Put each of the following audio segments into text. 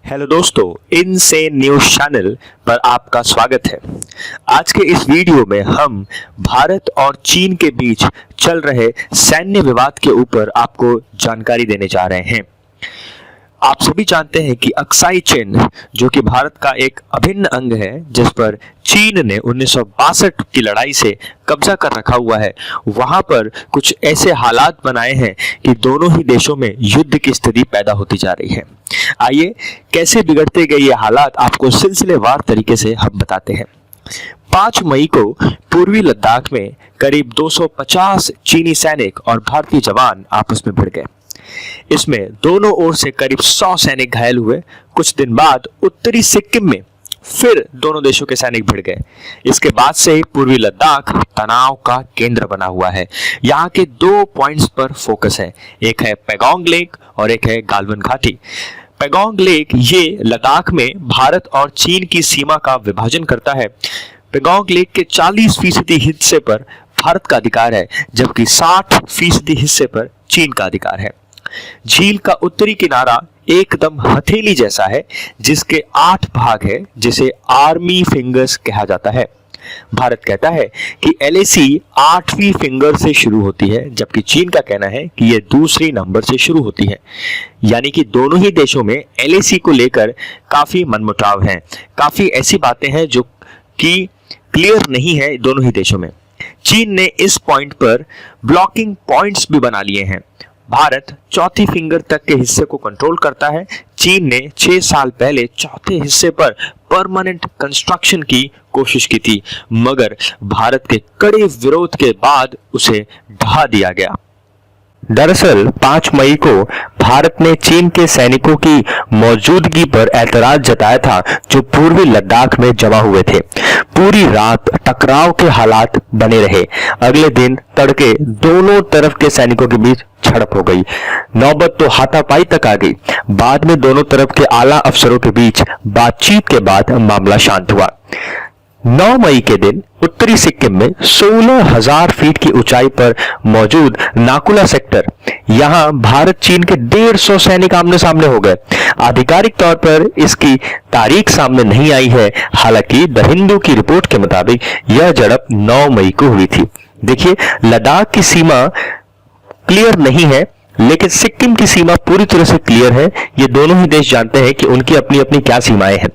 Hello दोस्तों, insane news channel पर आपका स्वागत है। आज के इस वीडियो में हम भारत और चीन के बीच चल रहे सैन्य विवाद के ऊपर आपको जानकारी देने जा रहे हैं। आप सभी जानते हैं कि अक्साई चीन, जो कि भारत का एक अभिन्न अंग है, जिस पर चीन ने 1962 की लड़ाई से कब्जा कर रखा हुआ है, वहां पर कुछ ऐसे हालात बनाए हैं कि दोनों ही देशों में युद्ध की स्थिति पैदा होती जा रही है। आइए कैसे बिगड़ते गए ये हालात आपको सिलसिलेवार तरीके से हम बताते हैं। 5 मई को पूर्वी लद्दाख में करीब 250 चीनी सैनिक और भारतीय जवान आपस में भिड़ गए। इसमें दोनों ओर से करीब 100 सैनिक घायल हुए। कुछ दिन बाद उत्तरी सिक्किम में फिर दोनों देशों के सैनिक भिड़ गए। इसके बाद से पूर्वी लद्दाख तनाव का केंद्र बना हुआ है। यहाँ के 2 पॉइंट्स पर फोकस है, एक है पैगोंग लेक और एक है गालवन घाटी। पैगोंग लेक ये लद्दाख में भारत और चीन की सीमा का विभाजन करता है। पैगोंग लेक के 40% हिस्से पर भारत का अधिकार है, जबकि 60% हिस्से पर चीन का अधिकार है। झील का उत्तरी किनारा एकदम हथेली जैसा है, जिसके 8 भाग है, जिसे आर्मी फिंगर्स कहा जाता है। भारत कहता है कि LAC 8वीं फिंगर से शुरू होती है, जबकि चीन का कहना है कि यह दूसरी नंबर से शुरू होती है। यानी कि दोनों ही देशों में LAC को लेकर काफी मनमुटाव हैं। काफी ऐसी बातें हैं जो कि क्लियर नहीं है दोनों ही देशों में। चीन ने इस पॉइंट पर ब्लॉकिंग पॉइंट्स भी बना लिए हैं। भारत चौथी फिंगर तक के हिस्से को कंट्रोल करता है। चीन ने 6 साल पहले चौथे हिस्से पर परमानेंट कंस्ट्रक्शन की कोशिश की थी, मगर भारत के कड़े विरोध के बाद उसे ढहा दिया गया। दरअसल 5 मई को भारत ने चीन के सैनिकों की मौजूदगी पर ऐतराज जताया था, जो पूर्वी लद्दाख में जमा हुए थे। पूरी रात टकराव के हालात बने रहे। अगले दिन तड़के दोनों तरफ के सैनिकों के बीच झड़प हो गई। नौबत तो हाथापाई तक आ गई। बाद में दोनों तरफ के आला अफसरों के बीच बातचीत के बाद मामला शांत हुआ। 9 मई के दिन उत्तरी सिक्किम में 16,000 फीट की ऊंचाई पर मौजूद नाकुला सेक्टर, यहां भारत चीन के 150 सैनिक आमने सामने हो गए। आधिकारिक तौर पर इसकी तारीख सामने नहीं आई है। हालांकि द हिंदू की रिपोर्ट के मुताबिक यह झड़प 9 मई को हुई थी। देखिए, लद्दाख की सीमा क्लियर नहीं है, लेकिन सिक्किम की सीमा पूरी तरह से क्लियर है। ये दोनों ही देश जानते हैं कि उनकी अपनी अपनी क्या सीमाएं हैं,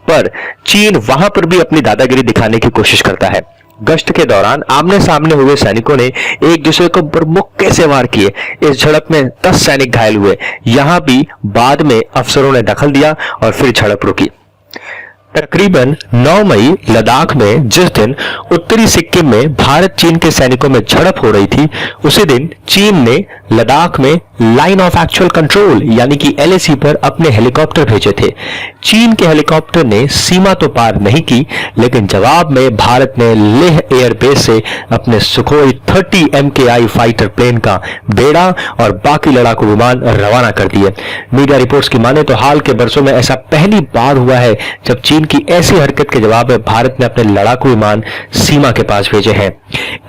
पर चीन वहां पर भी अपनी दादागिरी दिखाने की कोशिश करता है। गश्त के दौरान आमने सामने हुए सैनिकों ने एक दूसरे को मुक्के से वार किए। इस झड़प में 10 सैनिक घायल हुए। यहां भी बाद में अफसरों ने दखल दिया और फिर झड़प रुकी। तकरीबन 9 मई लद्दाख में जिस दिन उत्तरी सिक्किम में भारत चीन के सैनिकों में झड़प हो रही थी, उसी दिन चीन ने लद्दाख में लाइन ऑफ एक्चुअल कंट्रोल यानी कि LAC पर अपने हेलीकॉप्टर भेजे थे। चीन के हेलीकॉप्टर ने सीमा तो पार नहीं की, लेकिन जवाब में भारत ने लेह एयरबेस से अपने सुखोई 30 MKI फाइटर प्लेन का बेड़ा और बाकी लड़ाकू विमान रवाना कर दिए। मीडिया रिपोर्ट्स की माने तो हाल के बरसों में ऐसा पहली बार हुआ है जब चीन की ऐसी हरकत के जवाब में भारत ने अपने लड़ाकू विमान सीमा के पास भेजे हैं।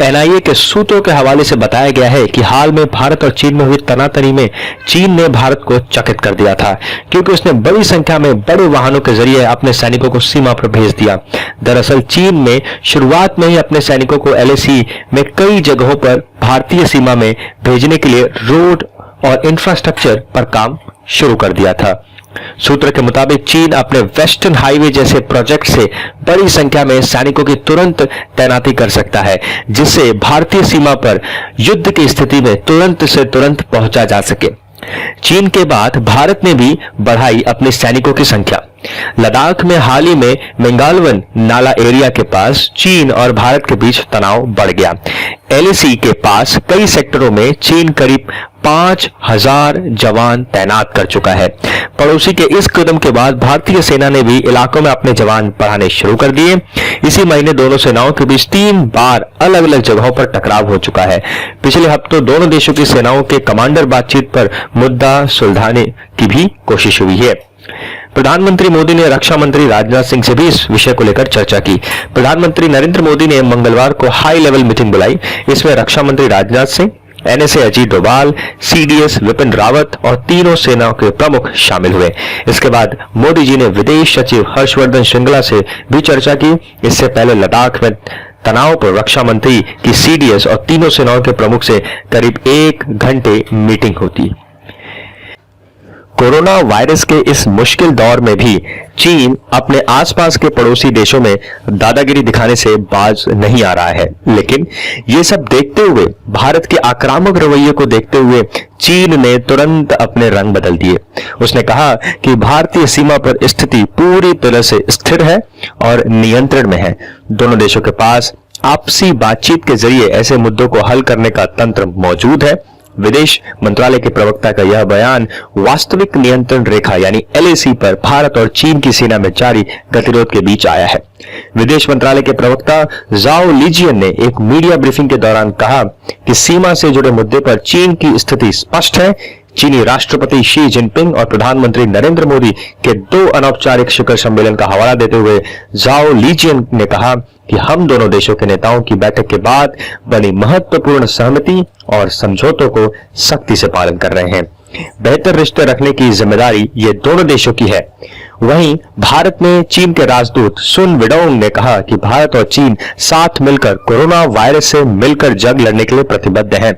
NIA के सूत्रों के हवाले से बताया गया है कि हाल में भारत और चीन में हुई तनातनी में चीन ने भारत को चकित कर दिया था, क्योंकि उसने बड़ी संख्या में बड़े वाहनों के जरिए अपने सैनिकों को सीमा पर भेज दिया। दरअसल चीन ने शुरुआत में ही अपने सैनिकों को LAC में कई जगहों पर भारतीय सीमा में भेजने के लिए रोड और इंफ्रास्ट्रक्चर पर काम शुरू कर दिया था। सूत्र के मुताबिक चीन अपने वेस्टर्न हाईवे जैसे प्रोजेक्ट से बड़ी संख्या में सैनिकों की तुरंत तैनाती कर सकता है, जिससे भारतीय सीमा पर युद्ध की स्थिति में तुरंत से तुरंत पहुंचा जा सके। चीन के बाद भारत ने भी बढ़ाई अपने सैनिकों की संख्या। लद्दाख में हाल ही में मेंगालवन नाला एरिया के पास चीन और भारत के बीच तनाव बढ़ गया। LAC के पास कई सेक्टरों में चीन करीब 5,000 जवान तैनात कर चुका है। पड़ोसी के इस कदम के बाद भारतीय सेना ने भी इलाकों में अपने जवान बढ़ाने शुरू कर दिए। इसी महीने दोनों सेनाओं के बीच 3 बार अलग अलग जगहों पर टकराव हो चुका है। पिछले हफ्तों दोनों देशों की सेनाओं के कमांडर बातचीत पर मुद्दा सुलझाने की भी कोशिश हुई है। प्रधानमंत्री मोदी ने रक्षा मंत्री राजनाथ सिंह से भी इस विषय को लेकर चर्चा की। प्रधानमंत्री नरेंद्र मोदी ने मंगलवार को हाई लेवल मीटिंग बुलाई। इसमें रक्षा मंत्री राजनाथ सिंह NSA अजीत डोभाल, CDS विपिन रावत और तीनों सेनाओं के प्रमुख शामिल हुए। इसके बाद मोदी जी ने विदेश सचिव हर्षवर्धन श्रृंगला से भी चर्चा की। इससे पहले लद्दाख में तनाव पर रक्षा मंत्री की CDS और तीनों सेनाओं के प्रमुख से करीब 1 घंटे मीटिंग होती। कोरोना वायरस के इस मुश्किल दौर में भी चीन अपने आसपास के पड़ोसी देशों में दादागिरी दिखाने से बाज नहीं आ रहा है। लेकिन ये सब देखते हुए, भारत के आक्रामक रवैये को देखते हुए चीन ने तुरंत अपने रंग बदल दिए। उसने कहा कि भारतीय सीमा पर स्थिति पूरी तरह से स्थिर है और नियंत्रण में है। दोनों देशों के पास आपसी बातचीत के जरिए ऐसे मुद्दों को हल करने का तंत्र मौजूद है। विदेश मंत्रालय के प्रवक्ता का यह बयान वास्तविक नियंत्रण रेखा यानी LAC पर भारत और चीन की सेना में जारी गतिरोध के बीच आया है। विदेश मंत्रालय के प्रवक्ता जाओ लीजियन ने एक मीडिया ब्रीफिंग के दौरान कहा कि सीमा से जुड़े मुद्दे पर चीन की स्थिति स्पष्ट है। चीनी राष्ट्रपति शी जिनपिंग और प्रधानमंत्री नरेंद्र मोदी के 2 अनौपचारिक शिखर सम्मेलन का हवाला देते हुए जाओ लीजियन ने कहा कि हम दोनों देशों के नेताओं की बैठक के बाद बनी महत्वपूर्ण सहमति और समझौतों को सख्ती से पालन कर रहे हैं। बेहतर रिश्ते रखने की जिम्मेदारी ये दोनों देशों की है। वहीं भारत में चीन के राजदूत सुन विडोंग ने कहा कि भारत और चीन साथ मिलकर कोरोना वायरस से मिलकर जंग लड़ने के लिए प्रतिबद्ध हैं।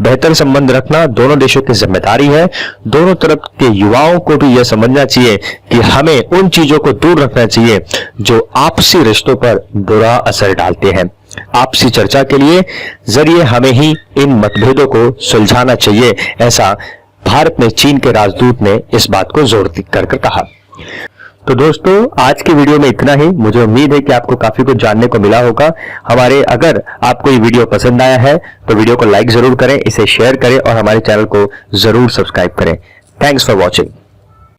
बेहतर संबंध रखना दोनों देशों की जिम्मेदारी है। दोनों तरफ के युवाओं को भी यह समझना चाहिए कि हमें उन चीजों को दूर रखना चाहिए जो आपसी रिश्तों पर बुरा असर डालते हैं। आपसी चर्चा के लिए जरिए हमें ही इन मतभेदों को सुलझाना चाहिए, ऐसा भारत में चीन के राजदूत ने इस बात को जोर कर कहा। तो दोस्तों, आज के वीडियो में इतना ही। मुझे उम्मीद है कि आपको काफी कुछ जानने को मिला होगा। अगर आपको ये वीडियो पसंद आया है तो वीडियो को लाइक जरूर करें, इसे शेयर करें और हमारे चैनल को जरूर सब्सक्राइब करें। Thanks for watching.